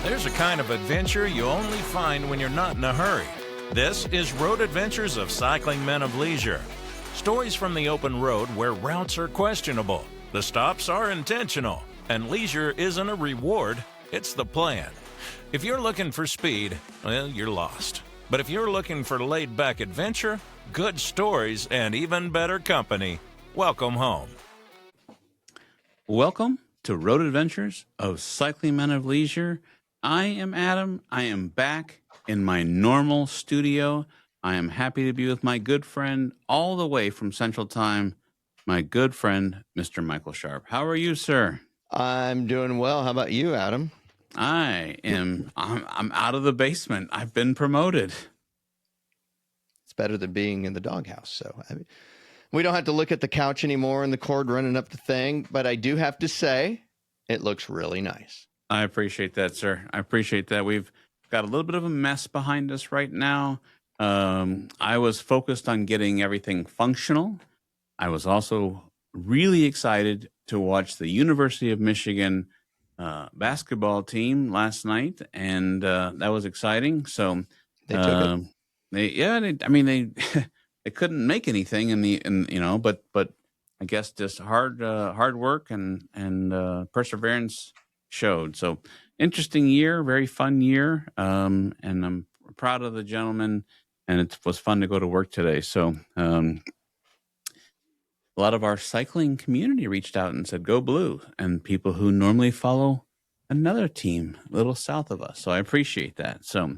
There's a kind of adventure you only find when you're not in a hurry. This is Road Adventures of Cycling Men of Leisure. Stories from the open road where routes are questionable, the stops are intentional, and leisure isn't a reward, it's the plan. If you're looking for speed, well, you're lost. But if you're looking for laid-back adventure, good stories, and even better company, welcome home. Welcome to Road Adventures of Cycling Men of Leisure. I am Adam. I am back in my normal studio. I am happy to be with my good friend all the way from Central Time, my good friend, Mr. Michael Sharp. How are you, sir? I'm doing well. How about you, Adam? I'm out of the basement. I've been promoted. It's better than being in the doghouse. So we don't have to look at the couch anymore and the cord running up the thing. But I do have to say, it looks really nice. I appreciate that, sir. I appreciate that. We've got a little bit of a mess behind us right now. I was focused on getting everything functional. I was also really excited to watch the University of Michigan basketball team last night, and that was exciting. So They took it. they couldn't make anything but I guess just hard work and perseverance showed. So interesting year, very fun year, and I'm proud of the gentleman, and it was fun to go to work today. So a lot of our cycling community reached out and said, go blue, and people who normally follow another team a little south of us. So I appreciate that. So,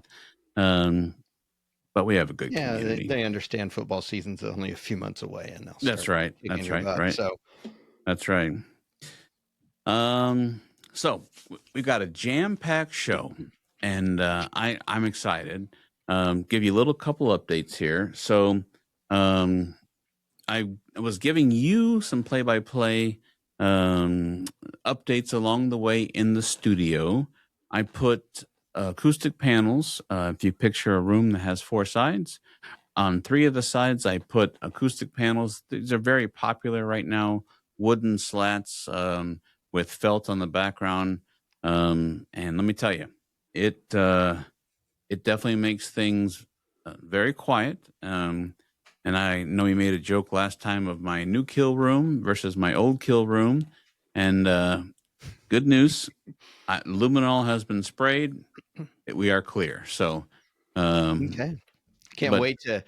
but we have a good community. They understand football season's only a few months away, and they'll That's right. Right. So that's right. So we've got a jam-packed show, and I'm excited. Give you a little couple updates here. So I was giving you some play-by-play updates along the way in the studio. I put acoustic panels. If you picture a room that has 4 sides, on 3 of the sides I put acoustic panels. These are very popular right now, wooden slats with felt on the background. And let me tell you, it definitely makes things very quiet. And I know you made a joke last time of my new kill room versus my old kill room. And good news, luminol has been sprayed. We are clear. So, okay. Can't wait to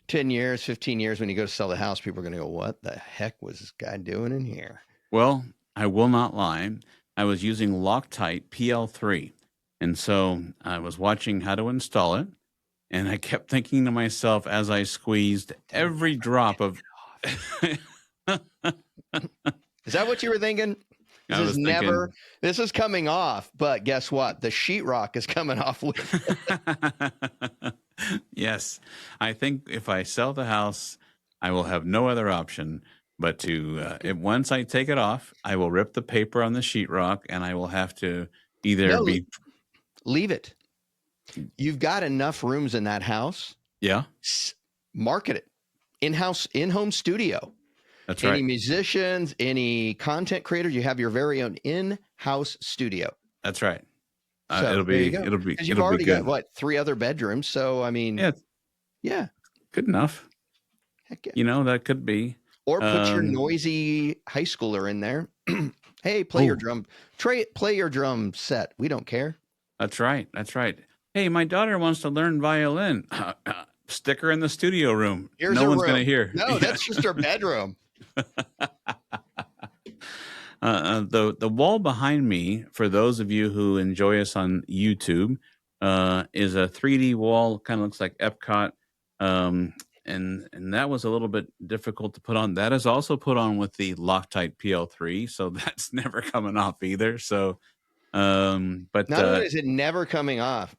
10 years, 15 years when you go to sell the house. People are going to go, what the heck was this guy doing in here? Well, I will not lie. I was using Loctite PL3. And so I was watching how to install it. And I kept thinking to myself as I squeezed every drop of. Is that what you were thinking? This is coming off, but guess what? The sheetrock is coming off with it. Yes. I think if I sell the house, I will have no other option but to, once I take it off, I will rip the paper on the sheetrock, and I will have to leave it. You've got enough rooms in that house. Yeah. Market it. In-home studio. That's right. Any musicians, any content creators, you have your very own in-house studio. That's right. So it'll be you've already got 3 other bedrooms. So, I mean, yeah. Good enough. Heck yeah. That could be. Or put your noisy high schooler in there. Hey, play your drum. Play your drum set. We don't care. That's right. That's right. Hey, my daughter wants to learn violin. Stick her in the studio room. No one's going to hear. No, that's just her bedroom. The wall behind me, for those of you who enjoy us on YouTube, is a 3D wall. Kind of looks like Epcot. And that was a little bit difficult to put on. That is also put on with the Loctite PL3, so that's never coming off either. So, but not only is it never coming off,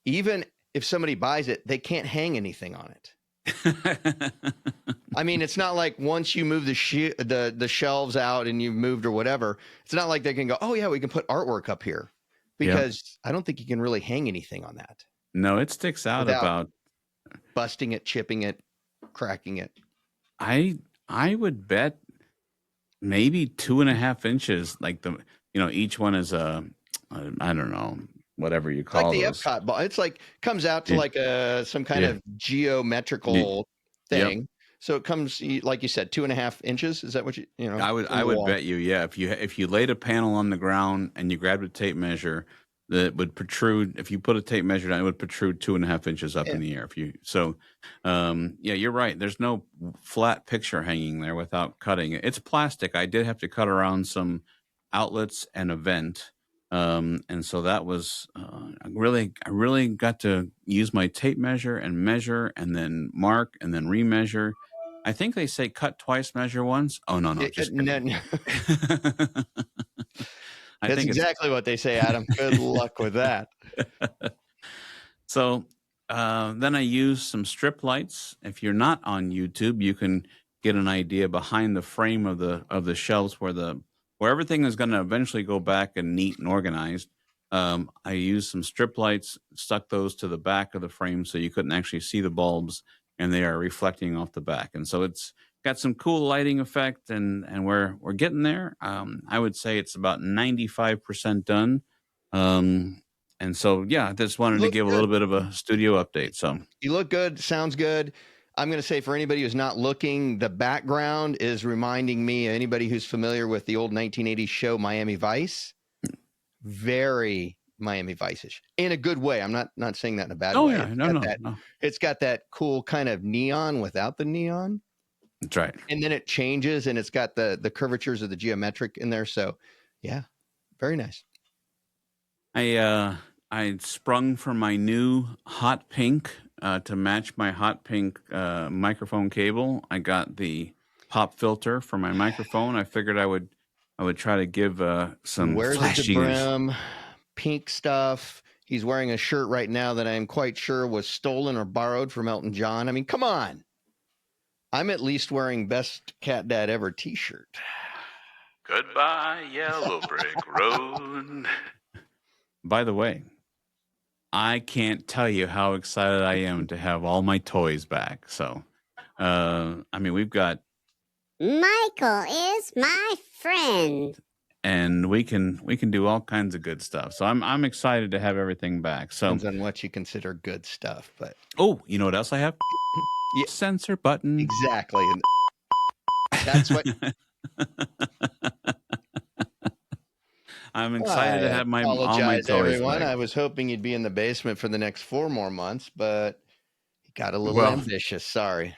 even if somebody buys it, they can't hang anything on it. I mean, it's not like once you move the shelves out and you've moved or whatever, it's not like they can go, oh yeah, we can put artwork up here, because I don't think you can really hang anything on that. No, it sticks out about busting it, chipping it, cracking it. I would bet maybe 2.5 inches. Like each one is I don't know, whatever you It's like call the those. Epcot ball. It's like comes out to Yeah. like some kind Yeah. of geometrical Yep. thing. So it comes, like you said, 2.5 inches. Is that what you know? I from the would wall? bet you, yeah, if you laid a panel on the ground and you grabbed a tape measure, that would protrude. If you put a tape measure down, it would protrude 2.5 inches up Yeah. in the air. Yeah, you're right. There's no flat picture hanging there without cutting it. It's plastic. I did have to cut around some outlets and a vent, and so that was I really got to use my tape measure and then mark and then remeasure. I think they say cut twice, measure once. Oh no, just No, kidding. I that's think it's exactly what they say, Adam. Good luck with that. so. Then I use some strip lights. If you're not on YouTube, you can get an idea behind the frame of the shelves where everything is going to eventually go back and neat and organized. I used some strip lights, stuck those to the back of the frame so you couldn't actually see the bulbs, and they are reflecting off the back. And so it's got some cool lighting effect, and we're getting there. I would say it's about 95% done. And so, yeah, I just wanted to give a little bit of a studio update. So you look good. Sounds good. I'm going to say for anybody who's not looking, the background is reminding me, anybody who's familiar with the old 1980s show Miami Vice, very Miami Vice-ish in a good way. I'm not saying that in a bad way. Yeah, no. It's got that cool kind of neon without the neon. That's right. And then it changes and it's got the curvatures of the geometric in there. So yeah, very nice. I sprung for my new hot pink to match my hot pink microphone cable. I got the pop filter for my microphone. I figured I would try to give some Wears flashiness. the brim, pink stuff. He's wearing a shirt right now that I am quite sure was stolen or borrowed from Elton John. I mean, come on. I'm at least wearing Best Cat Dad Ever t-shirt. Goodbye, Yellow Brick Road. By the way, I can't tell you how excited I am to have all my toys back. So, I mean, we've got Michael is my friend, and we can do all kinds of good stuff. So I'm excited to have everything back. So depends on what you consider good stuff, but you know what else I have? Yeah. Sensor button. Exactly. And that's what I'm excited to have all my apologize, toys everyone. back. I was hoping you'd be in the basement for the next 4 more months, but you got a little ambitious. Sorry.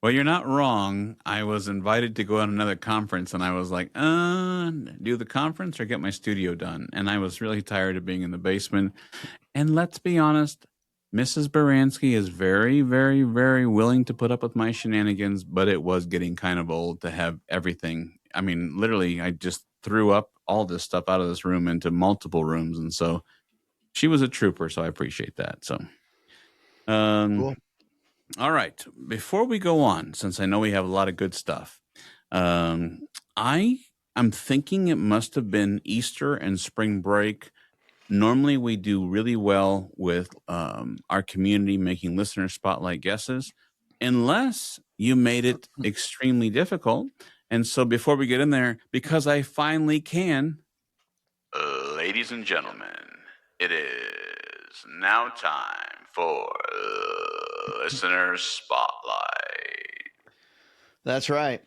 Well, you're not wrong. I was invited to go on another conference, and I was like, do the conference or get my studio done? And I was really tired of being in the basement. And let's be honest, Mrs. Baranski is very, very, very willing to put up with my shenanigans, but it was getting kind of old to have everything. I mean, literally, I just threw up all this stuff out of this room into multiple rooms. And so she was a trooper, so I appreciate that. So, Cool. All right. Before we go on, since I know we have a lot of good stuff, I'm thinking it must have been Easter and spring break. Normally, we do really well with our community making listener spotlight guesses, unless you made it extremely difficult. And so before we get in there, because I finally can, ladies and gentlemen, it is now time for listener spotlight. That's right.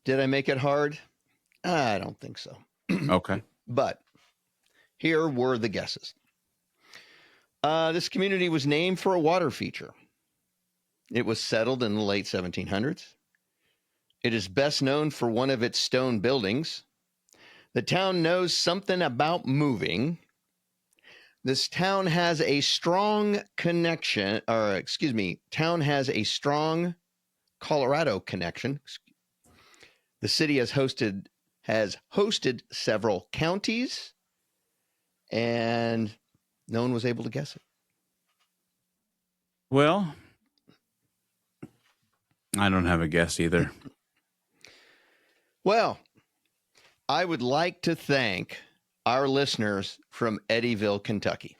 Did I make it hard? I don't think so. Okay. But here were the guesses. This community was named for a water feature. It was settled in the late 1700s. It is best known for one of its stone buildings. The town knows something about moving. This town has a strong connection, town has a strong Colorado connection. The city has hosted several counties, and no one was able to guess it. Well, I don't have a guess either. Well, I would like to thank our listeners from Eddyville, Kentucky.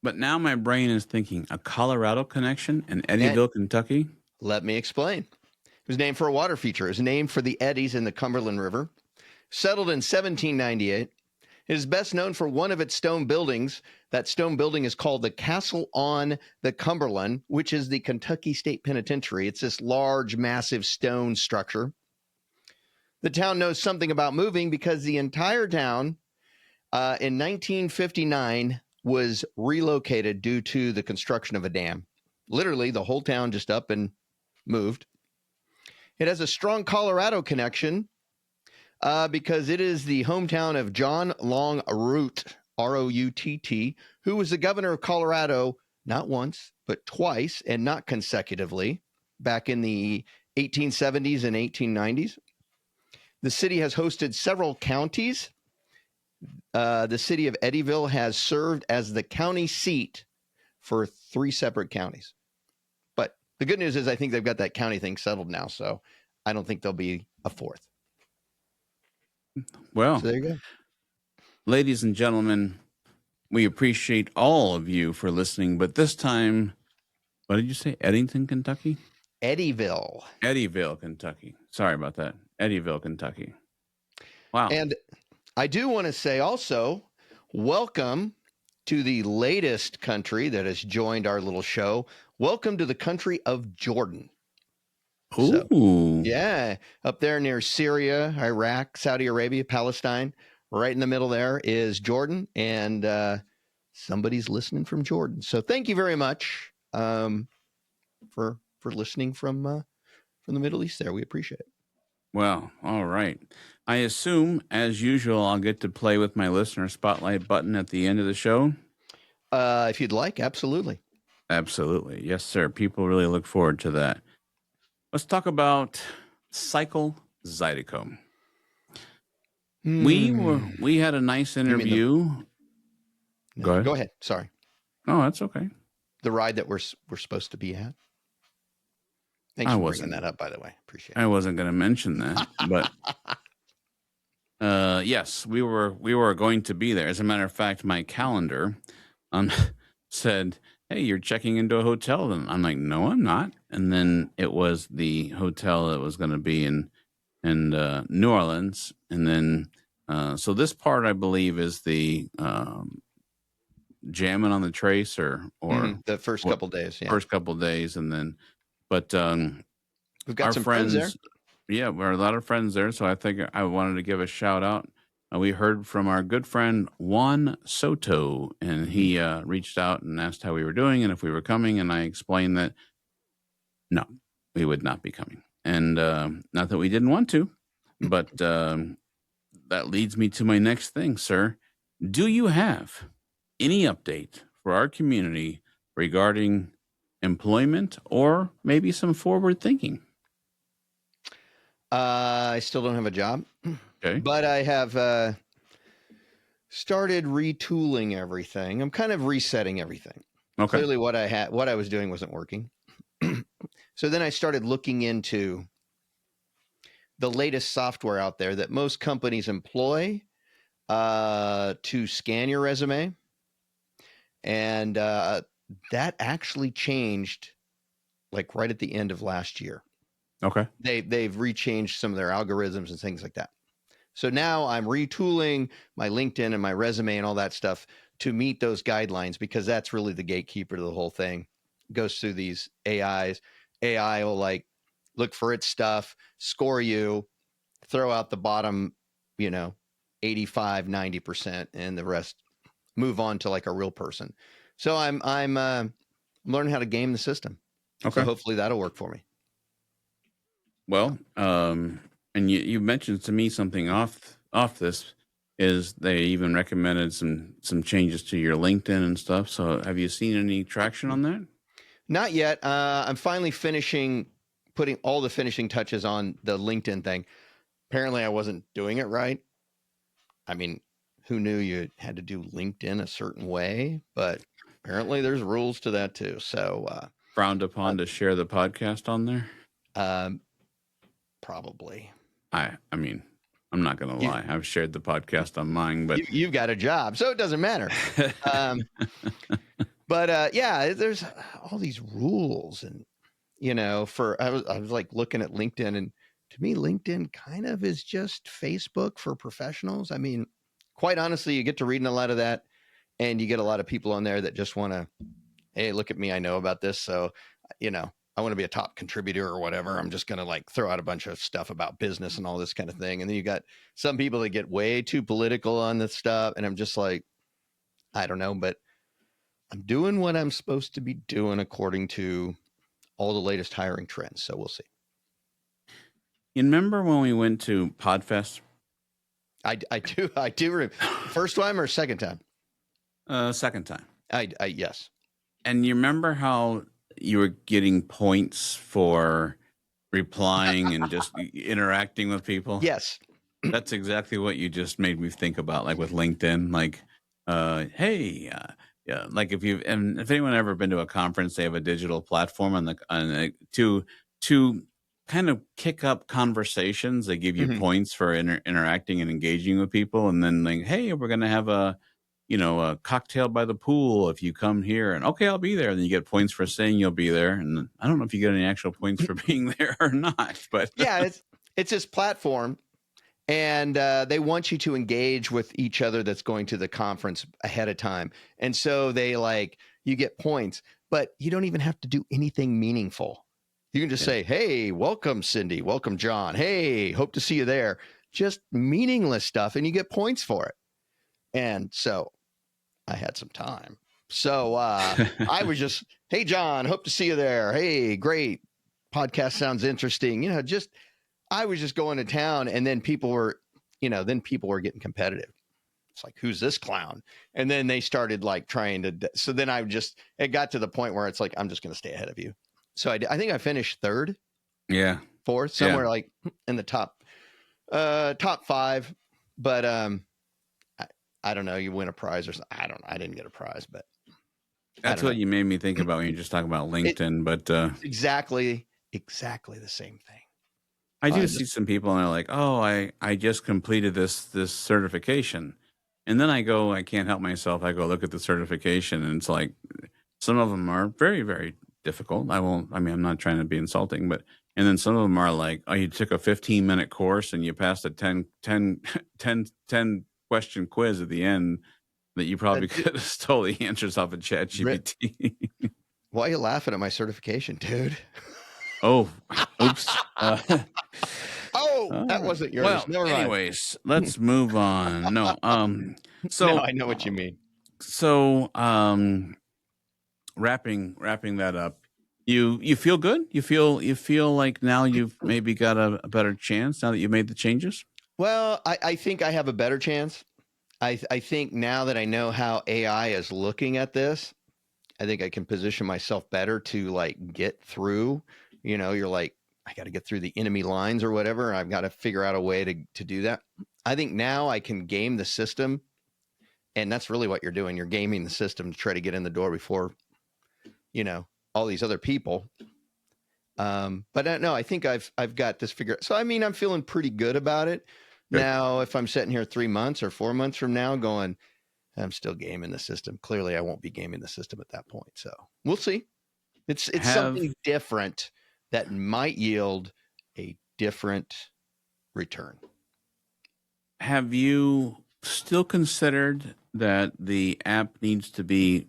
But now my brain is thinking a Colorado connection in Eddyville, Kentucky. Let me explain. It was named for a water feature. It was named for the eddies in the Cumberland River. Settled in 1798. It is best known for one of its stone buildings. That stone building is called the Castle on the Cumberland, which is the Kentucky State Penitentiary. It's this large, massive stone structure. The town knows something about moving because the entire town in 1959 was relocated due to the construction of a dam. Literally, the whole town just up and moved. It has a strong Colorado connection because it is the hometown of John Long Root, R-O-U-T-T, who was the governor of Colorado not once, but twice, and not consecutively, back in the 1870s and 1890s. The city has hosted several counties. The city of Eddyville has served as the county seat for 3 separate counties. But the good news is I think they've got that county thing settled now, so I don't think there'll be a 4th. Well, So there you go. ladies and gentlemen, we appreciate all of you for listening. But this time, what did you say? Eddington, Kentucky? Eddyville. Eddyville, Kentucky. Sorry about that. Eddyville, Kentucky. Wow. And I do want to say also, welcome to the latest country that has joined our little show. Welcome to the country of Jordan. Ooh. So, yeah, up there near Syria, Iraq, Saudi Arabia, Palestine. Right in the middle there is Jordan, and somebody's listening from Jordan. So thank you very much for listening from the Middle East there. We appreciate it. Well, all right. I assume, as usual, I'll get to play with my listener spotlight button at the end of the show. If you'd like, absolutely. Absolutely. Yes, sir. People really look forward to that. Let's talk about cycle zydeco. We had a nice interview. Go ahead. Sorry. Oh, that's okay. The ride that we're supposed to be at. Thanks for bringing that up, by the way. Appreciate it. I wasn't going to mention that, but yes, we were going to be there. As a matter of fact, my calendar said, "Hey, you're checking into a hotel." And I'm like, "No, I'm not." And then it was the hotel that was going to be in New Orleans. And then so this part, I believe, is the jamming on the trace or the first couple days. Yeah. First couple days, and then. But we've got some friends there. Yeah, we're a lot of friends there. So I think I wanted to give a shout out. We heard from our good friend Juan Soto, and he reached out and asked how we were doing and if we were coming. And I explained that no, we would not be coming. And not that we didn't want to, but that leads me to my next thing, sir. Do you have any update for our community regarding employment or maybe some forward thinking? I still don't have a job, okay, but I have started retooling everything. I'm kind of resetting everything. Okay. Clearly what I was doing wasn't working. So then I started looking into the latest software out there that most companies employ to scan your resume. And that actually changed like right at the end of last year. Okay. They've rechanged some of their algorithms and things like that. So now I'm retooling my LinkedIn and my resume and all that stuff to meet those guidelines, because that's really the gatekeeper to the whole thing. It goes through these AIs. AI will like look for its stuff, score you, throw out the bottom, 85, 90%, and the rest move on to like a real person. So I'm learning how to game the system. Okay. So hopefully that'll work for me. Well, and you mentioned to me something off this is they even recommended some changes to your LinkedIn and stuff. So have you seen any traction on that? Not yet. I'm finally putting all the finishing touches on the LinkedIn thing. Apparently I wasn't doing it right. I mean, who knew you had to do LinkedIn a certain way? But apparently there's rules to that too. So frowned upon to share the podcast on there? Probably. I mean, I'm not going to lie. I've shared the podcast on mine, but you've got a job, so it doesn't matter. But yeah, there's all these rules, and I was like looking at LinkedIn, and to me, LinkedIn kind of is just Facebook for professionals. I mean, of quite honestly, you get to reading a lot of that, and you get a lot of people on there that just want to, hey, look at me, I know about this, so I want to be a top contributor or whatever. I'm just going to like throw out a bunch of stuff about business and all this kind of thing. And then you got some people that get way too political on this stuff. And I'm just like, I don't know, but I'm doing what I'm supposed to be doing according to all the latest hiring trends. So we'll see. You remember when we went to Podfest? I do. First time or second time? Second time. Yes. And you remember how you were getting points for replying and just interacting with people? Yes. That's exactly what you just made me think about, like with LinkedIn. Like, hey, yeah, like if anyone ever been to a conference, they have a digital platform to kind of kick up conversations. They give you points for interacting and engaging with people, and then like, hey, we're gonna have a cocktail by the pool if you come here, and okay, I'll be there. And then you get points for saying you'll be there, and I don't know if you get any actual points for being there or not. But yeah, it's this platform. And they want you to engage with each other that's going to the conference ahead of time. And so you get points, but you don't even have to do anything meaningful. You can just say, hey, welcome, Cindy. Welcome, John. Hey, hope to see you there. Just meaningless stuff, and you get points for it. And so I had some time. So I was just, hey, John, hope to see you there. Hey, great. Podcast sounds interesting. I was just going to town, and then people were getting competitive. It's like, who's this clown? And then they started like trying to, so then it got to the point where it's like, I'm just going to stay ahead of you. So I think I finished third, fourth, somewhere like in the top 5. But I don't know, you win a prize or something. I didn't get a prize, but that's what you made me think about when you just talk about LinkedIn. But exactly the same thing. I do see some people and they're like, oh, I just completed this certification. And then I can't help myself. I go look at the certification, and it's like some of them are very, very difficult. I'm not trying to be insulting, and then some of them are like, oh, you took a 15-minute course and you passed a 10 question quiz at the end that you probably could have stole the answers off of ChatGPT. Why are you laughing at my certification, dude? Oh, oops. That wasn't yours. Well, Never mind. anyways, let's move on. No, so no, I know what you mean. So, wrapping that up, you feel good? You feel like now you've maybe got a better chance now that you made the changes? Well, I think I have a better chance. I think now that I know how AI is looking at this, I think I can position myself better to like get through. You're like, I got to get through the enemy lines or whatever. I've got to figure out a way to do that. I think now I can game the system, and that's really what you're doing. You're gaming the system to try to get in the door before, all these other people. But no, I think I've got this figured. So, I'm feeling pretty good about it. Good. Now, if I'm sitting here 3 months or 4 months from now going, I'm still gaming the system. Clearly, I won't be gaming the system at that point. So we'll see. It's something different that might yield a different return. Have you still considered that the app needs to be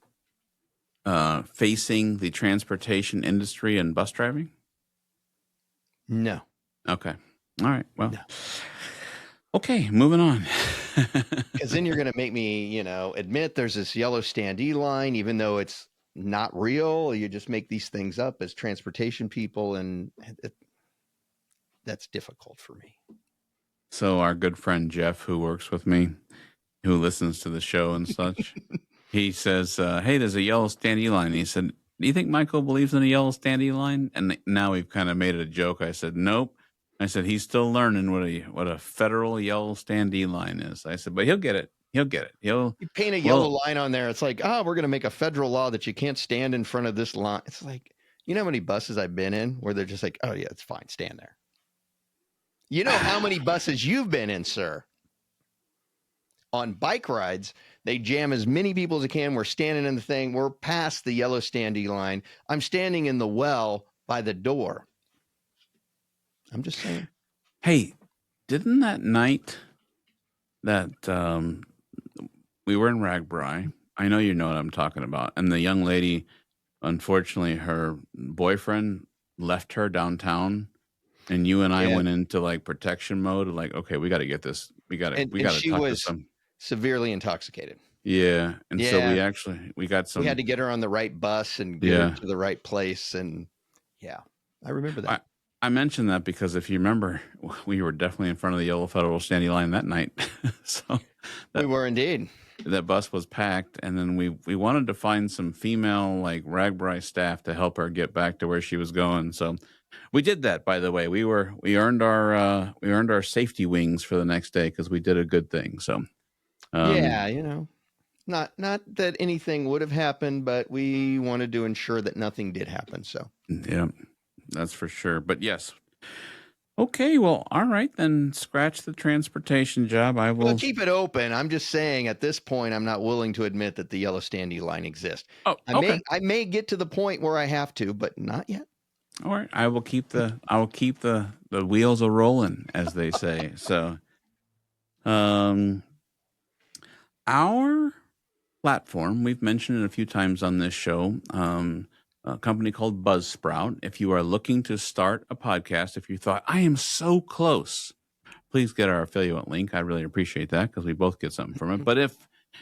facing the transportation industry and bus driving? No. Okay. All right. Well, no. Okay, moving on. Because then you're going to make me, admit there's this yellow standee line, even though it's not real. You just make these things up as transportation people, and that's difficult for me. So our good friend Jeff, who works with me, who listens to the show and such, he says, hey, there's a yellow standee line. And he said, do you think Michael believes in a yellow standee line? And now we've kind of made it a joke. I said, nope. I said, he's still learning what a federal yellow standee line is. I said, but he'll get it. He'll get it. You paint a yellow line on there. It's like, we're going to make a federal law that you can't stand in front of this line. It's like, you know how many buses I've been in where they're just like, oh yeah, it's fine. Stand there. You know how many buses you've been in, sir? On bike rides, they jam as many people as they can. We're standing in the thing. We're past the yellow standee line. I'm standing in the well by the door. I'm just saying. Hey, didn't that night that we were in Ragbri. I know you know what I'm talking about. And the young lady, unfortunately, her boyfriend left her downtown, and you and I Yeah. went into like protection mode. Like, okay, we got to get this. We got And to she talk to was some. severely intoxicated. Yeah, and so Yeah. we got some. We had to get her on the right bus and get her to the right place. And yeah, I remember that. I mentioned that because if you remember, we were definitely in front of the Yellow Federal Standing Line that night. So We were indeed. that bus was packed, and then we wanted to find some female like Ragbri staff to help her get back to where she was going. So we did that. By the way, we earned our safety wings for the next day because we did a good thing. So Yeah, not that anything would have happened, but we wanted to ensure that nothing did happen. So yeah, that's for sure. But yes. Okay, well, all right, then scratch the transportation job. I will. we'll keep it open. I'm just saying at this point, I'm not willing to admit that the yellow standee line exists. Oh, okay. I may get to the point where I have to, but not yet. All right, I will keep the wheels a rolling, as they say. So, our platform, we've mentioned it a few times on this show. A company called Buzzsprout. If you are looking to start a podcast, if you thought, I am so close, please get our affiliate link. I really appreciate that because we both get something from it. But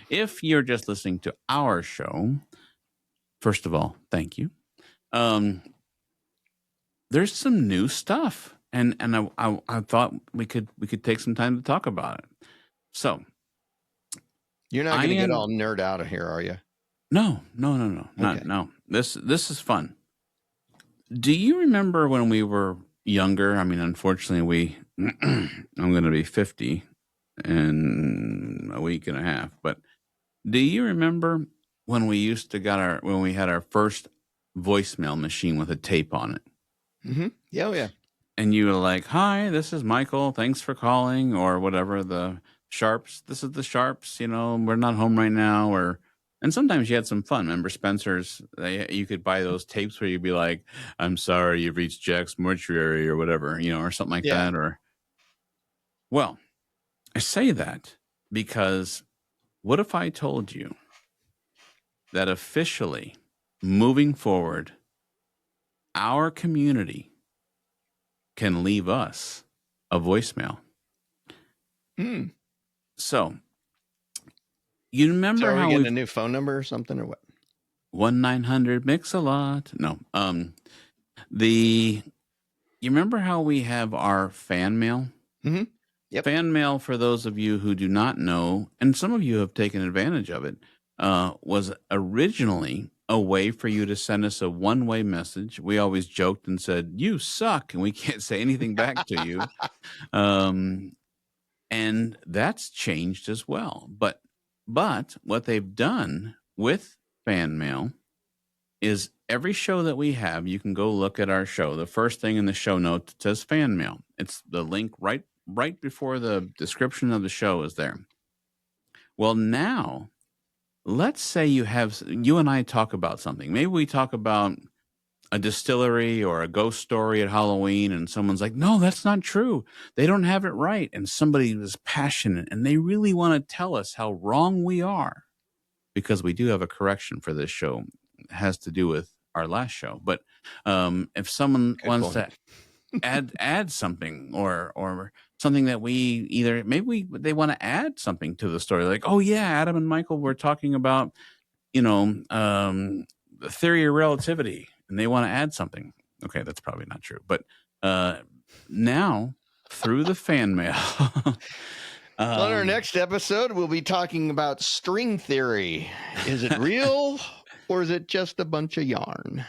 if you're just listening to our show, first of all, thank you. There's some new stuff, and I thought we could take some time to talk about it. So You're not going to get all nerd out of here, are you? No. No. This is fun. Do you remember when we were younger? I mean, unfortunately, I'm going to be 50 in a week and a half. But do you remember when we had our first voicemail machine with a tape on it? Mm-hmm. Yeah, oh yeah. And you were like, "Hi, this is Michael. Thanks for calling," or whatever. The Sharps. This is the Sharps. We're not home right now, and sometimes you had some fun. Remember Spencer's? You could buy those tapes where you'd be like, "I'm sorry, you've reached Jack's mortuary," or whatever, or something like that. Well, I say that because what if I told you that officially, moving forward, our community can leave us a voicemail? So, you remember are how we getting a new phone number or something or what? 1-900-MIX-A-LOT. No. You remember how we have our fan mail? Mm-hmm. Yep. Fan mail, for those of you who do not know, and some of you have taken advantage of it, was originally a way for you to send us a one-way message. We always joked and said, "You suck," and we can't say anything back to you. And that's changed as well. But what they've done with fan mail is every show that we have, you can go look at our show. The first thing in the show notes says fan mail. It's the link right before the description of the show is there. Well, now, let's say you and I talk about something. Maybe we talk about a distillery or a ghost story at Halloween, and someone's like, "No, that's not true. They don't have it right." And somebody is passionate and they really want to tell us how wrong we are, because we do have a correction for this show. It has to do with our last show. But if someone wants to add something or something that they want to add something to the story, like, "Oh yeah, Adam and Michael were talking about, the theory of relativity," and they want to add something. Okay, that's probably not true. But now, through the fan mail. On our next episode, we'll be talking about string theory. Is it real or is it just a bunch of yarn?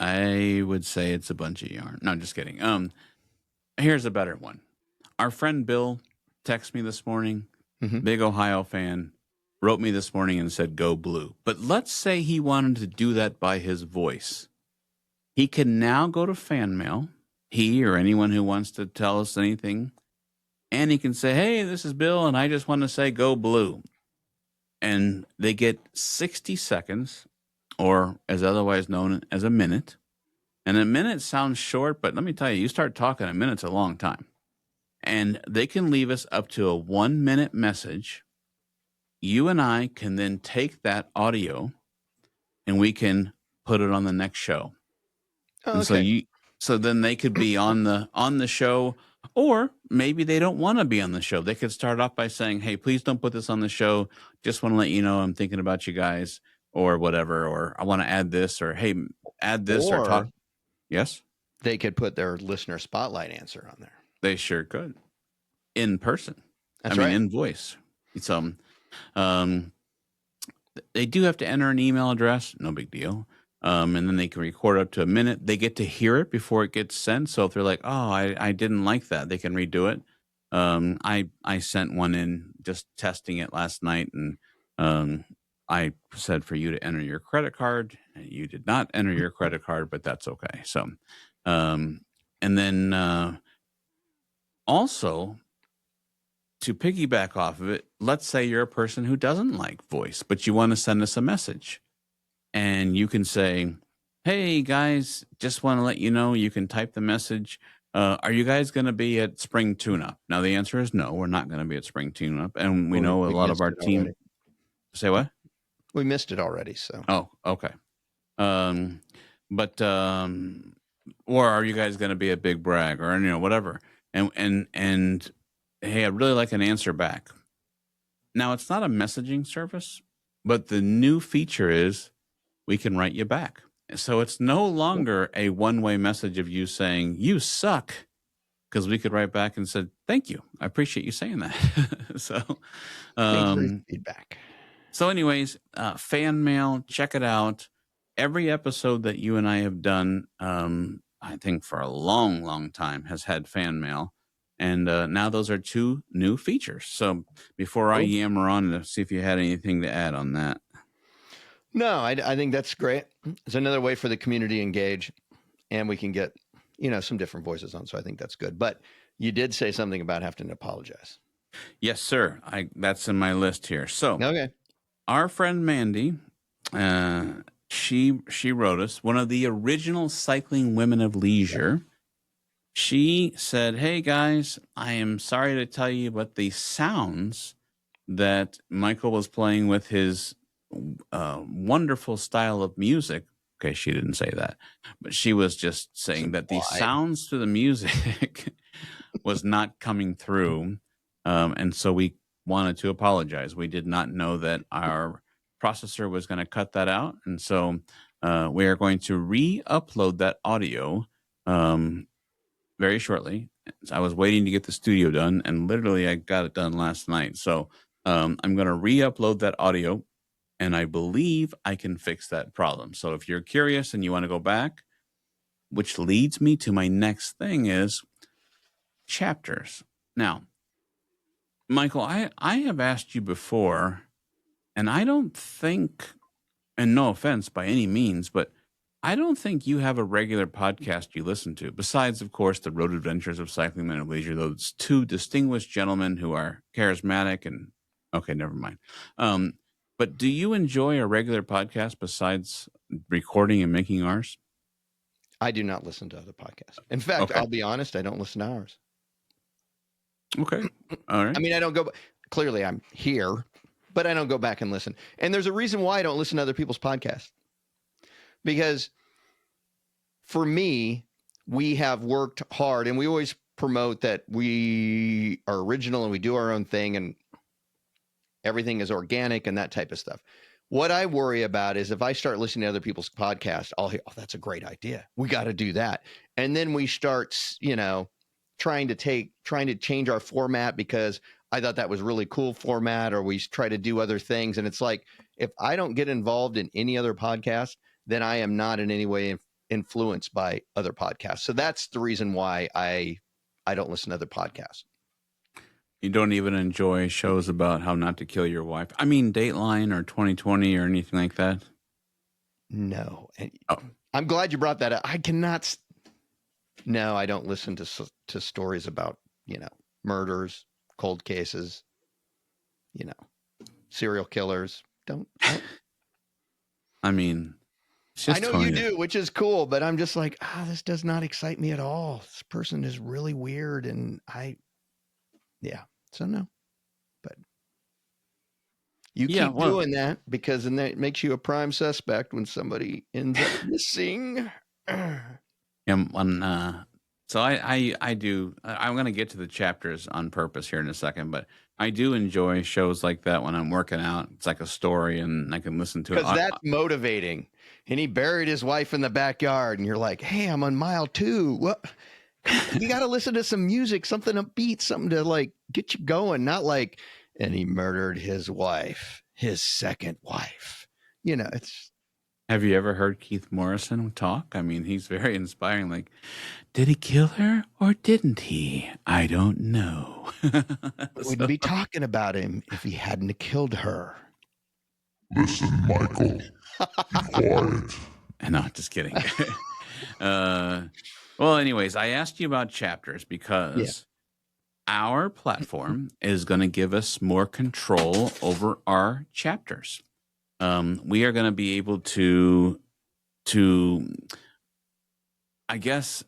I would say it's a bunch of yarn. No, just kidding. Here's a better one. Our friend Bill texted me this morning, big Ohio fan, wrote me this morning and said, "Go Blue." But let's say he wanted to do that by his voice. He can now go to fan mail, he or anyone who wants to tell us anything, and he can say, "Hey, this is Bill, and I just want to say go Blue." And they get 60 seconds, or as otherwise known as a minute. And a minute sounds short, but let me tell you, you start talking, a minute's a long time. And they can leave us up to a 1-minute message you and I can then take that audio and we can put it on the next show. Oh, And okay. so then they could be on the show, or maybe they don't want to be on the show. They could start off by saying, "Hey, please don't put this on the show. Just want to let you know I'm thinking about you guys," or whatever, or I want to add this, or hey, add this, or talk. Or Yes, they could put their listener spotlight answer on there. they sure could in person. That's I mean, right. in voice. So, they do have to enter an email address. No big deal. And then they can record up to a minute. They get to hear it before it gets sent. So if they're like, "Oh, I didn't like that," they can redo it. I sent one in just testing it last night, and I said for you to enter your credit card. You did not enter your credit card, but that's okay. So, and then also, to piggyback off of it, let's say you're a person who doesn't like voice, but you want to send us a message. And you can say, "Hey guys, just want to let you know," you can type the message. "Are you guys going to be at Spring Tune-Up?" Now, the answer is no, we're not going to be at Spring Tune-Up. And we know a We lot of missed our it team. already. Say what? We missed it already. So, Oh, okay. But or are you guys going to be at Big Brag, or whatever? And hey, I'd really like an answer back. Now, it's not a messaging service, but the new feature is we can write you back. So it's no longer a one-way message of you saying, "You suck," because we could write back and said, "Thank you. I appreciate you saying that." So, thanks for your feedback. so anyways, fan mail, check it out. Every episode that you and I have done, I think for a long, long time, has had fan mail. And now those are 2 new features. So before I yammer on to see if you had anything to add on that. No, I think that's great. It's another way for the community to engage, and we can get, some different voices on. So I think that's good. But you did say something about having to apologize. Yes, sir. That's in my list here. So Okay. our friend Mandy, she wrote us, one of the original cycling women of leisure. She said, "Hey guys, I am sorry to tell you, but the sounds that Michael was playing with his wonderful style of music." Okay, she didn't say that, but she was just saying that the sounds to the music was not coming through. And so we wanted to apologize. We did not know that our processor was going to cut that out. And so we are going to re-upload that audio very shortly. I was waiting to get the studio done, and literally I got it done last night. So I'm going to re-upload that audio, and I believe I can fix that problem. So if you're curious and you want to go back, which leads me to my next thing is chapters. Now, Michael, I have asked you before, and I don't think, and no offense by any means, but I don't think you have a regular podcast you listen to, besides, of course, the Road Adventures of Cycling Men of Leisure, those 2 distinguished gentlemen who are charismatic and, okay, never mind. But do you enjoy a regular podcast besides recording and making ours? I do not listen to other podcasts. In fact, Okay. I'll be honest, I don't listen to ours. Okay. All right. I mean, I don't go, clearly I'm here, but I don't go back and listen. And there's a reason why I don't listen to other people's podcasts. Because for me, we have worked hard, and we always promote that we are original and we do our own thing and everything is organic and that type of stuff. What I worry about is if I start listening to other people's podcasts, I'll hear, "Oh, that's a great idea. We got to do that." And then we start, trying to change our format because I thought that was really cool format, or we try to do other things. And it's like, if I don't get involved in any other podcast, then I am not in any way influenced by other podcasts. So that's the reason why I don't listen to other podcasts. You don't even enjoy shows about how not to kill your wife? I mean, Dateline or 2020 or anything like that? No. And Oh. I'm glad you brought that up. No, I don't listen to stories about, murders, cold cases, serial killers. Don't. I mean, it's I just know you Tony. do, which is cool, but I'm just like, this does not excite me at all. This person is really weird, and so no. But You Yeah, keep well, doing that because then it makes you a prime suspect when somebody ends up missing. so I do. I'm going to get to the chapters on purpose here in a second, but I do enjoy shows like that when I'm working out. It's like a story, and I can listen to it. Because that's motivating. And he buried his wife in the backyard, and you're like, hey, I'm on mile 2. What? You got to listen to some music, something upbeat, something to like get you going, not like, and he murdered his wife, his second wife. You know, it's. Have you ever heard Keith Morrison talk? I mean, he's very inspiring. Like, did he kill her or didn't he? I don't know. We wouldn't be talking about him if he hadn't killed her. Listen, Michael. Be quiet. No, just kidding. Well, anyways, I asked you about chapters because our platform is going to give us more control over our chapters. We are going to be able to, I guess,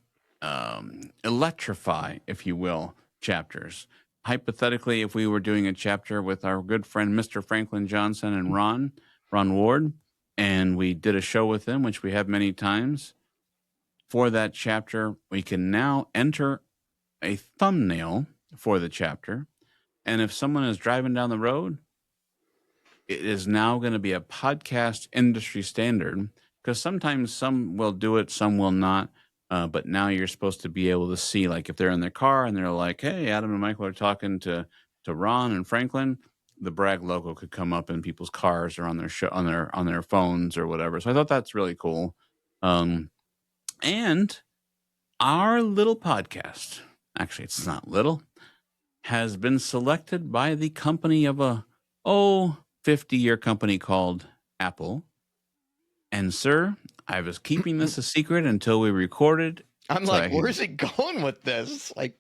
electrify, if you will, chapters. Hypothetically, if we were doing a chapter with our good friend Mr. Franklin Johnson and Ron Ward, and we did a show with them, which we have many times, for that chapter, we can now enter a thumbnail for the chapter. And if someone is driving down the road, it is now going to be a podcast industry standard, because sometimes some will do it, some will not. But now you're supposed to be able to see, like if they're in their car and they're like, hey, Adam and Michael are talking to Ron and Franklin, the Bragg logo could come up in people's cars or on their on their phones or whatever. So I thought that's really cool. And our little podcast, actually it's not little, has been selected by the company of a 50-year company called Apple. And sir, I was keeping this a secret until we recorded. I'm like, where's it going with this? Like,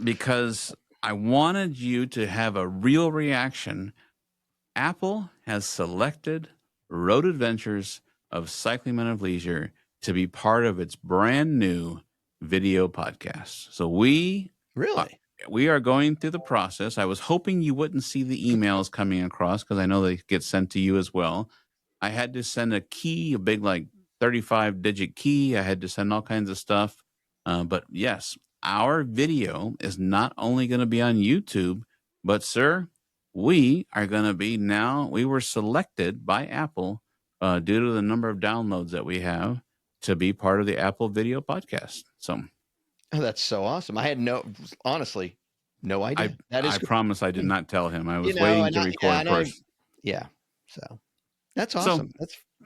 because I wanted you to have a real reaction. Apple has selected Road Adventures of Cycling Men of Leisure to be part of its brand new video podcast. So we are going through the process. I was hoping you wouldn't see the emails coming across because I know they get sent to you as well. I had to send a key, a big 35-digit key. I had to send all kinds of stuff. But yes, our video is not only going to be on YouTube, but sir, we are going to be now. We were selected by Apple due to the number of downloads that we have to be part of the Apple Video Podcast. So, that's so awesome. I had honestly, no idea. I promise I did not tell him. I was waiting to record first. So that's awesome.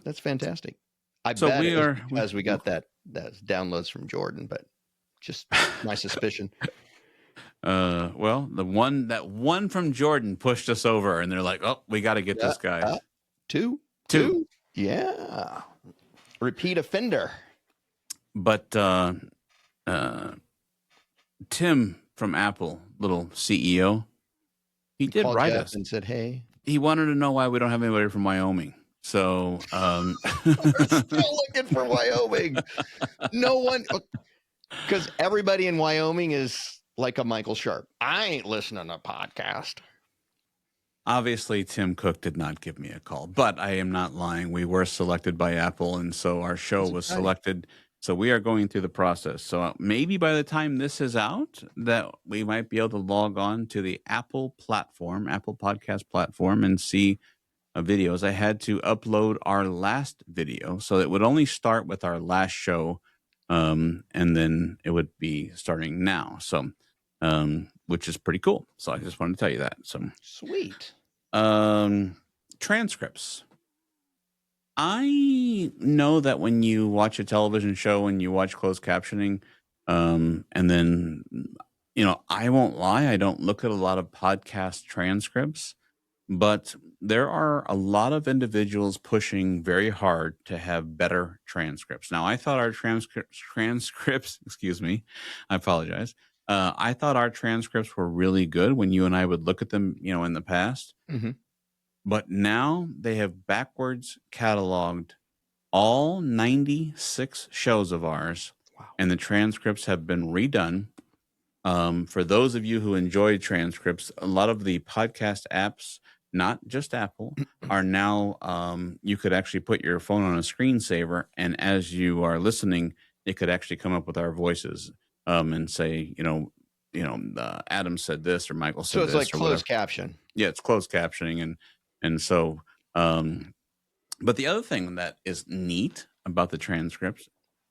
That's fantastic. I bet we are because we got that downloads from Jordan, but just my suspicion. Well, that one from Jordan pushed us over, and they're like, "Oh, we got to get this guy." Two. Yeah. Repeat offender. But Tim from Apple, little CEO, he did write us and said, "Hey." He wanted to know why we don't have anybody from Wyoming. So we're still looking for Wyoming. No one, because everybody in Wyoming is like a Michael Sharp. I ain't listening to a podcast. Obviously, Tim Cook did not give me a call, but I am not lying. We were selected by Apple, and so our show was selected. So we are going through the process. So maybe by the time this is out, that we might be able to log on to the Apple platform, Apple Podcast platform, and see videos. I had to upload our last video, so it would only start with our last show, and then it would be starting now. So, which is pretty cool. So I just wanted to tell you that. So sweet. Transcripts. I know that when you watch a television show and you watch closed captioning, and then, I won't lie, I don't look at a lot of podcast transcripts, but there are a lot of individuals pushing very hard to have better transcripts. Now, I thought our transcripts, excuse me, I apologize. I thought our transcripts were really good when you and I would look at them, in the past. Mm-hmm. But now they have backwards cataloged all 96 shows of ours, and the transcripts have been redone. For those of you who enjoy transcripts, a lot of the podcast apps not just Apple, are now you could actually put your phone on a screensaver, and as you are listening, it could actually come up with our voices and say, Adam said this or Michael So said it's this like or whatever. closed caption. Yeah, it's closed captioning, and so. But the other thing that is neat about the transcripts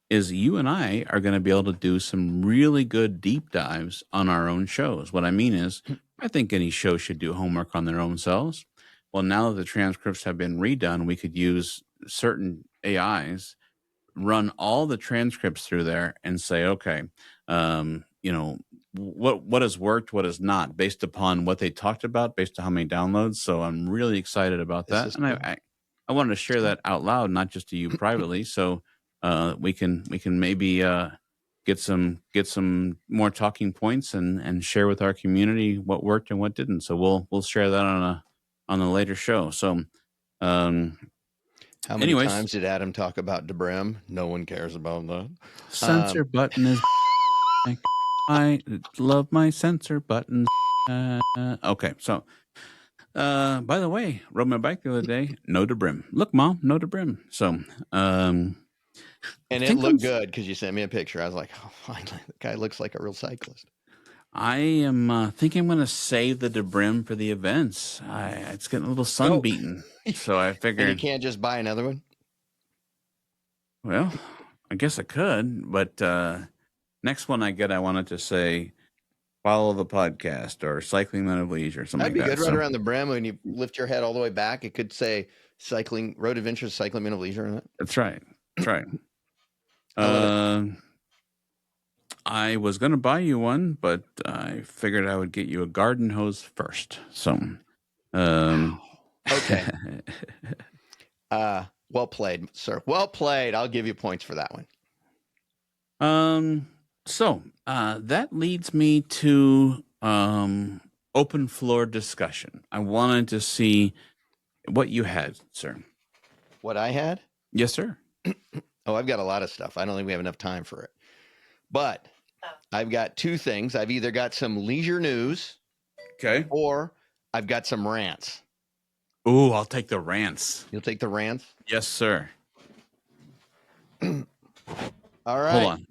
is you and I are going to be able to do some really good deep dives on our own shows. What I mean is, I think any show should do homework on their own selves. Well, now that the transcripts have been redone, we could use certain AIs, run all the transcripts through there, and say, okay, what has worked, what has not, based upon what they talked about, based on how many downloads. So I'm really excited about This that, is and cool. I wanted to share that out loud, not just to you privately. So we can maybe get some more talking points and share with our community what worked and what didn't. So we'll share that on a later show. So How many anyways, times did Adam talk about Debrim? No one cares about that. censor button is. I love my censor buttons. Okay, so by the way, rode my bike the other day. No to brim. Look, Mom, no to brim. So And it looked good because you sent me a picture. I was like, oh, finally, the guy looks like a real cyclist. I am thinking I'm going to save the debrim for the events. It's getting a little sunbeaten, so I figured. And you can't just buy another one? Well, I guess I could, but next one I get, I wanted to say, follow the podcast or Cycling Men of Leisure, something That'd be like that. good right around the brim. When you lift your head all the way back, it could say Road Adventures, Cycling Men of Leisure in it. That's right. That's right. I was going to buy you one, but I figured I would get you a garden hose first. So, okay. Well played, sir. Well played. I'll give you points for that one. So that leads me to open floor discussion. I wanted to see what you had, sir. What I had? Yes, sir. Oh, I've got a lot of stuff. I don't think we have enough time for it. But I've got two things. I've either got some leisure news, okay, or I've got some rants. Ooh, I'll take the rants. You'll take the rants? Yes, sir. All right. Hold on.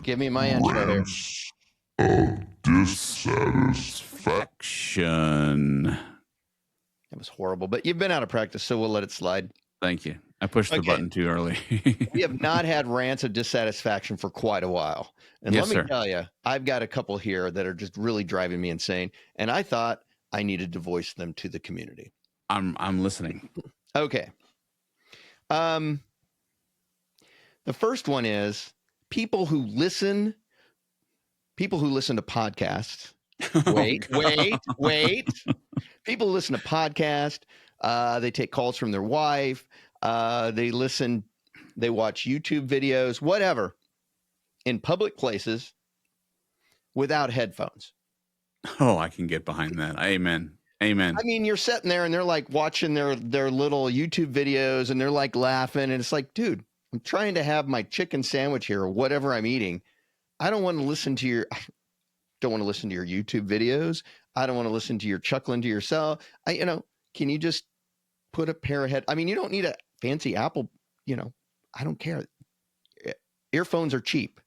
Give me my intro here. Dissatisfaction. That was horrible, but you've been out of practice, so we'll let it slide. Thank you. I pushed the button too early. We have not had rants of dissatisfaction for quite a while. And yes, let me tell you, I've got a couple here that are just really driving me insane. And I thought I needed to voice them to the community. I'm listening. Okay. The first one is people who listen to podcasts. Wait. People listen to podcasts. They take calls from their wife. They watch YouTube videos, whatever, in public places without headphones. Oh, I can get behind that. Amen. Amen. I mean, you're sitting there and they're like watching their little YouTube videos and they're like laughing. And it's like, dude, I'm trying to have my chicken sandwich here or whatever I'm eating. I don't want to listen to your YouTube videos. I don't want to listen to your chuckling to yourself. Can you just put a pair of head? I mean, you don't need a fancy Apple, I don't care. Earphones are cheap.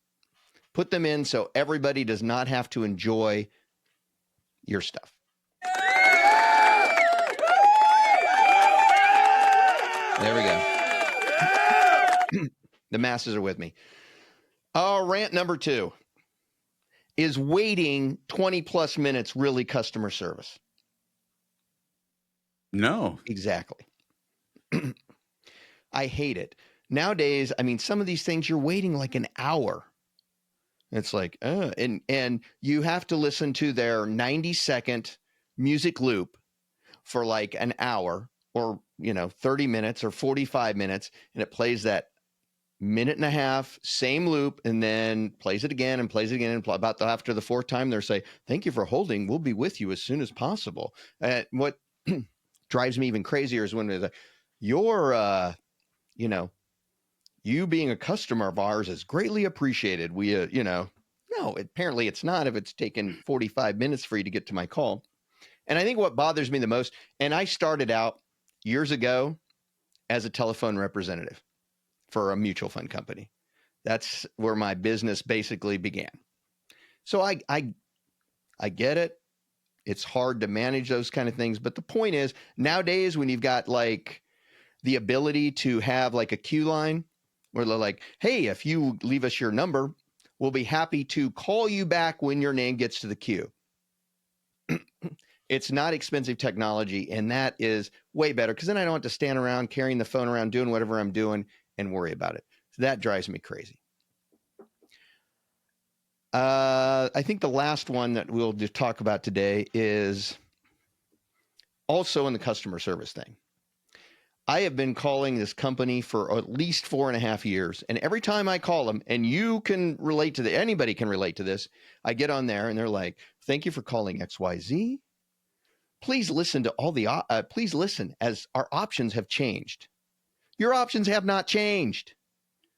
Put them in so everybody does not have to enjoy your stuff. There we go. The masses are with me. Rant number 2. Is waiting 20 plus minutes really customer service? No. Exactly. I hate it. Nowadays, I mean, some of these things you're waiting like an hour. It's like, and you have to listen to their 90-second music loop for like an hour or, 30 minutes or 45 minutes. And it plays that minute and a half, same loop, and then plays it again and plays it again. And after the fourth time, they're saying, thank you for holding. We'll be with you as soon as possible. And what drives me even crazier is when they're like, you being a customer of ours is greatly appreciated. No, apparently it's not if it's taken 45 minutes for you to get to my call. And I think what bothers me the most, and I started out years ago as a telephone representative for a mutual fund company. That's where my business basically began. So I get it. It's hard to manage those kind of things. But the point is, nowadays, when you've got like the ability to have like a queue line where they're like, hey, if you leave us your number, we'll be happy to call you back when your name gets to the queue. It's not expensive technology, and that is way better because then I don't have to stand around carrying the phone around doing whatever I'm doing and worry about it. So that drives me crazy. I think the last one that we'll just talk about today is also in the customer service thing. I have been calling this company for at least 4.5 years. And every time I call them, and you can relate to this, anybody can relate to this. I get on there and they're like, thank you for calling XYZ. Please listen to please listen as our options have changed. Your options have not changed.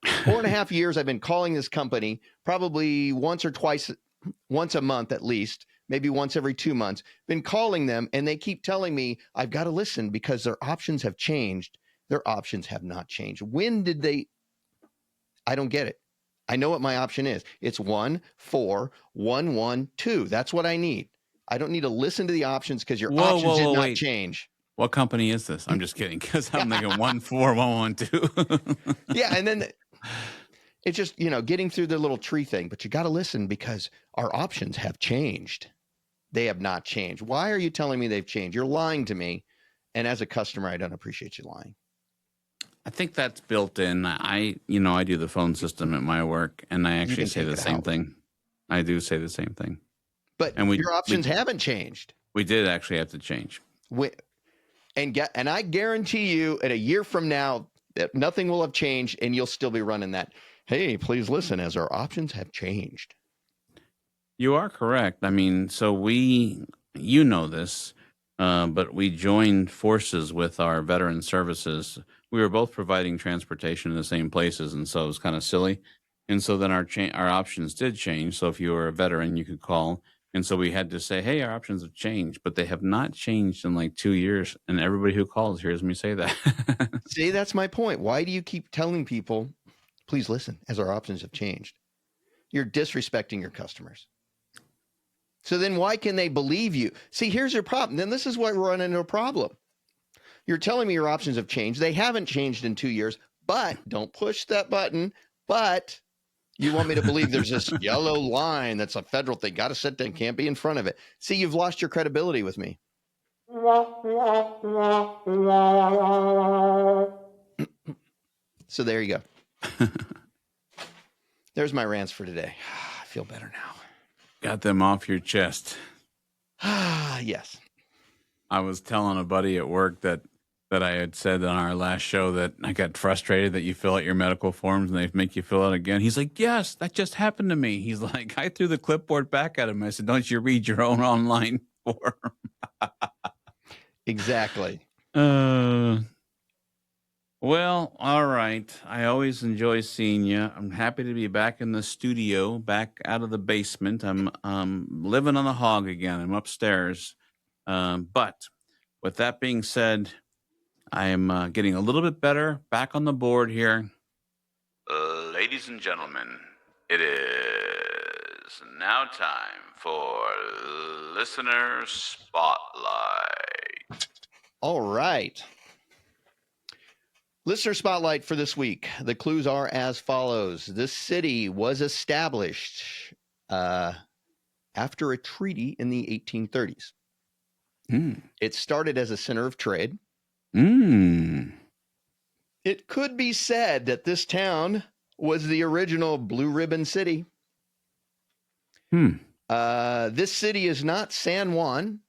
4.5 years I've been calling this company, probably once a month at least, maybe once every 2 months, been calling them, and they keep telling me I've got to listen because their options have changed. Their options have not changed. When did they? I don't get it. I know what my option is. It's 1 4 1 1 2. That's what I need. I don't need to listen to the options because your options did not change. What company is this? I'm just kidding because I'm thinking 1 4 1 1 2. Yeah, and then it's just, getting through the little tree thing, but you got to listen because our options have changed. They have not changed. Why are you telling me they've changed? You're lying to me. And as a customer, I don't appreciate you lying. I think that's built in. I do the phone system at my work, and I actually say the same thing. I do say the same thing. But your options haven't changed. We did actually have to change. And I guarantee you, at a year from now, that nothing will have changed, and you'll still be running that. Hey, please listen as our options have changed. You are correct. I mean, so you know this, but we joined forces with our veteran services. We were both providing transportation in the same places, and so it was kind of silly. And so then our options did change. So if you were a veteran, you could call. And so we had to say, hey, our options have changed, but they have not changed in like 2 years. And everybody who calls hears me say that. See, that's my point. Why do you keep telling people, please listen, as our options have changed? You're disrespecting your customers. So then why can they believe you? See, here's your problem. Then this is why we're running into a problem. You're telling me your options have changed. They haven't changed in 2 years, but don't push that button. But you want me to believe there's this yellow line that's a federal thing. Got to sit there, can't be in front of it. See, you've lost your credibility with me. So there you go. There's my rants for today. I feel better now. Got them off your chest. Yes. I was telling a buddy at work that I had said on our last show that I got frustrated that you fill out your medical forms and they make you fill out again. He's like, yes, that just happened to me. He's like, I threw the clipboard back at him. I said, don't you read your own online form? Exactly. Well, all right. I always enjoy seeing you. I'm happy to be back in the studio, back out of the basement. I'm living on the hog again. I'm upstairs. But with that being said, I am getting a little bit better, back on the board here. Ladies and gentlemen, it is now time for Listener Spotlight. All right. Listener Spotlight for this week. The clues are as follows. This city was established after a treaty in the 1830s. It started as a center of trade. It could be said that this town was the original Blue Ribbon City. This city is not San Juan,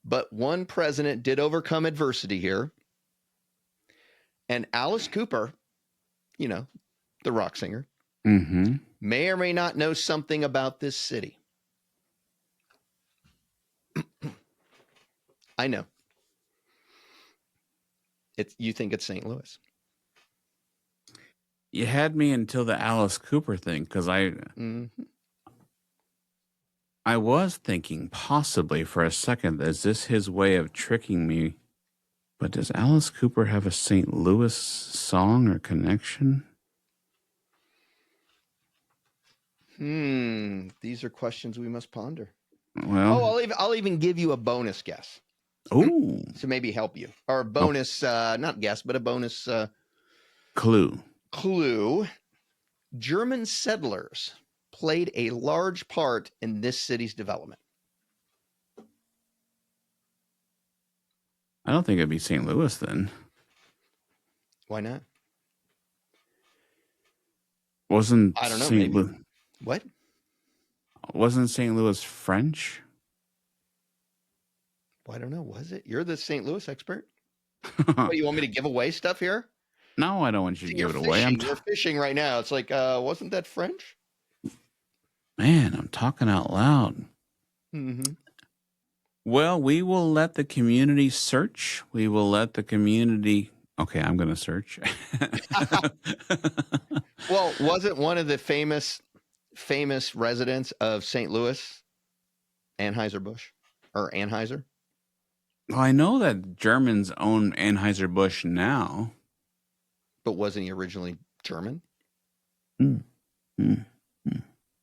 but one president did overcome adversity here. And Alice Cooper, the rock singer, may or may not know something about this city. I know. You think it's St. Louis. You had me until the Alice Cooper thing because I was thinking possibly for a second, is this his way of tricking me? But does Alice Cooper have a St. Louis song or connection? These are questions we must ponder. Well, I'll even give you a bonus guess oh, to maybe help you, or a bonus, not guess, but a bonus clue. clue. German settlers played a large part in this city's development. I don't think it'd be St. Louis then. Why not? Wasn't I don't know. St. Maybe. What? Wasn't St. Louis French? Well, I don't know. Was it? You're the St. Louis expert. What, you want me to give away stuff here? No, I don't want you to give it away. You're fishing right now. It's like, wasn't that French? Man, I'm talking out loud. Mm-hmm. Well, we will let the community search. We will let the community. Okay, I'm going to search. Well, wasn't one of the famous residents of St. Louis Anheuser-Busch or Anheuser? Well, I know that Germans own Anheuser-Busch now. But wasn't he originally German?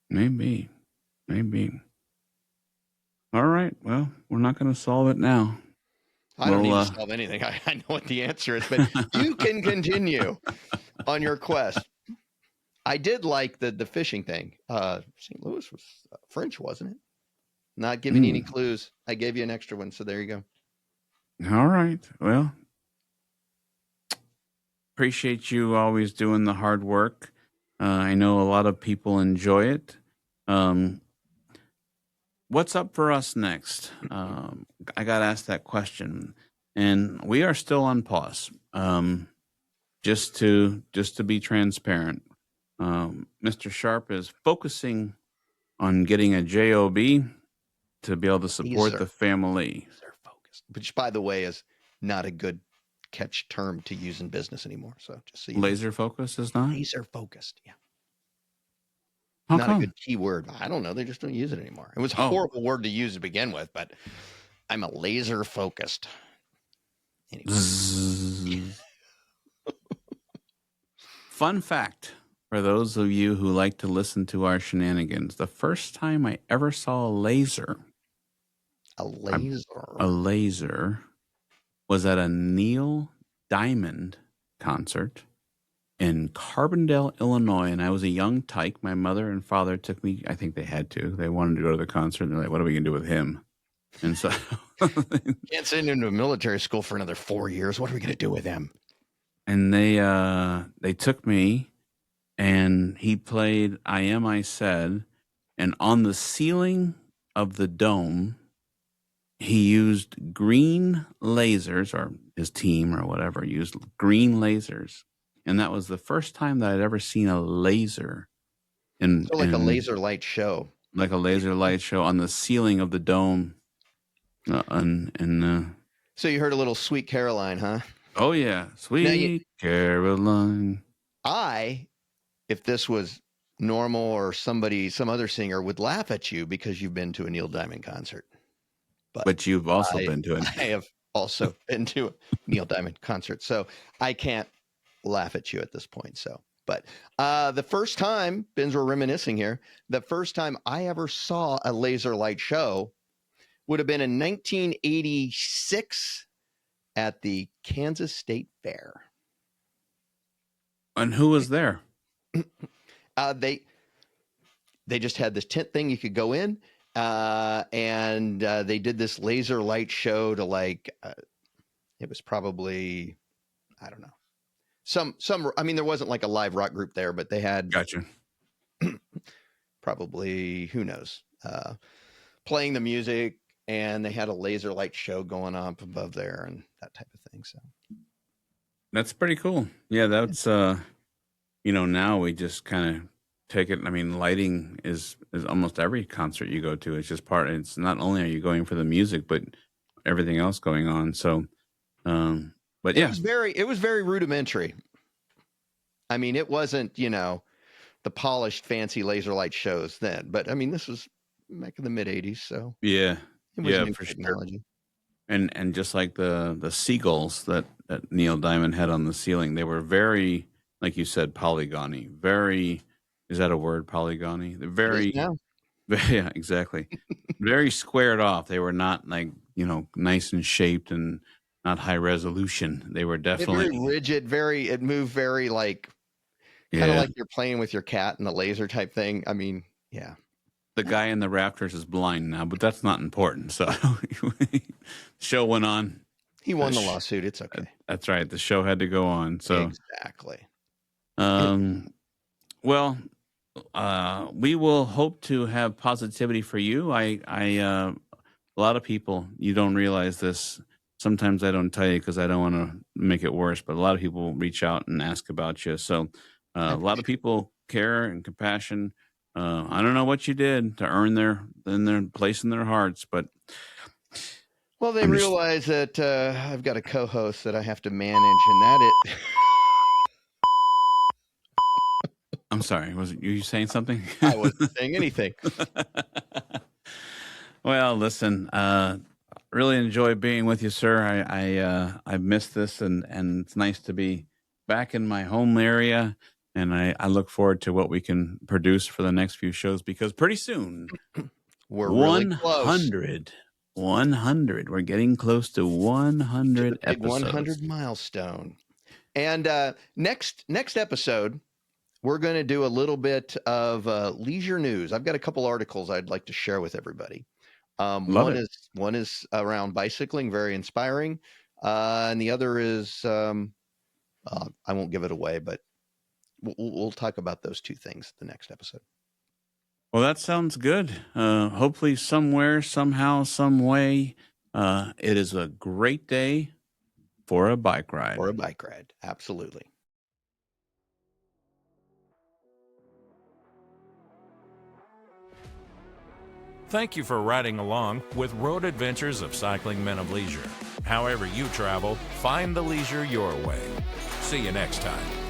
Maybe. All right. Well, we're not going to solve it now. I don't need to solve anything. I know what the answer is, but you can continue on your quest. I did like the fishing thing. St. Louis was French, wasn't it? Not giving you any clues. I gave you an extra one, so there you go. All right. Well, appreciate you always doing the hard work. I know a lot of people enjoy it. What's up for us next? I got asked that question, and we are still on pause. Just to be transparent, Mr. Sharp is focusing on getting a job to be able to support the family. They're focused, which, by the way, is not a good catch term to use in business anymore. So just so you Laser focus is not? laser focused, yeah. How Not come? a good keyword. I don't know. They just don't use it anymore. It was a horrible word to use to begin with, but I'm a laser focused. Anyway. Fun fact for those of you who like to listen to our shenanigans, the first time I ever saw a laser was at a Neil Diamond concert in Carbondale, Illinois, and I was a young tyke. My mother and father took me. I think they had to. They wanted to go to the concert, and they're like, "What are we gonna do with him?" And so, Can't send him to a military school for another 4 years. What are we going to do with him? and they took me, and he played "I Am I Said," and on the ceiling of the dome, he used green lasers, or his team or whatever used green lasers. And that was the first time that I'd ever seen a laser in So like a laser light show. Like a laser light show on the ceiling of the dome. So you heard a little Sweet Caroline, huh? Oh yeah, Sweet Caroline. If this was normal or some other singer would laugh at you because you've been to a Neil Diamond concert. But you've also been to it. I have also been to a Neil Diamond concert, so I can't laugh at you at this point. So, but the first time, Ben's, we're reminiscing here, the first time I ever saw a laser light show would have been in 1986 at the Kansas State Fair. And who was there? They just had this tent thing you could go in, and they did this laser light show to it was probably, I don't know, some. I mean, there wasn't like a live rock group there, but they had probably, who knows, playing the music, and they had a laser light show going on up above there and that type of thing. So that's pretty cool. Yeah, that's now we just kind of take it. I mean, lighting is almost every concert you go to. It's just it's not only are you going for the music, but everything else going on. So, but yeah, it was very rudimentary. I mean, it wasn't, the polished fancy laser light shows then, but I mean, this was back in the mid 80s. So Yeah. it was Yeah, new for sure. technology. And just like the seagulls that Neil Diamond had on the ceiling, they were very, like you said, polygony. Very, is that a word, polygony? They're It is very, now. yeah, exactly. Very squared off. They were not like, nice and shaped and not high resolution. They were Very definitely, rigid, it moved very like kind of yeah. like you're playing with your cat and the laser type thing. I mean, yeah. The guy in the rafters is blind now, but that's not important. So show went on. He won the lawsuit. It's okay. That's right. The show had to go on. So Exactly. well, we will hope to have positivity for you. A lot of people, you don't realize this. Sometimes I don't tell you because I don't want to make it worse, but a lot of people reach out and ask about you. So a lot of people care and compassion. I don't know what you did to earn their place in their hearts, but Well, they realize that I've got a co-host that I have to manage, and that it. I'm sorry. Was you saying something? I wasn't saying anything. Well, listen. Really enjoy being with you, sir. I missed this, and it's nice to be back in my home area. And I look forward to what we can produce for the next few shows, because pretty soon we're really close. 100. We're getting close to 100 episodes. 100 milestone. And next episode, we're going to do a little bit of leisure news. I've got a couple articles I'd like to share with everybody. One is around bicycling, very inspiring, and the other is I won't give it away, but we'll talk about those two things the next episode. Well, that sounds good. Hopefully somewhere, somehow, some way, it is a great day for a bike ride. Absolutely. Thank you for riding along with Road Adventures of Cycling Men of Leisure. However you travel, find the leisure your way. See you next time.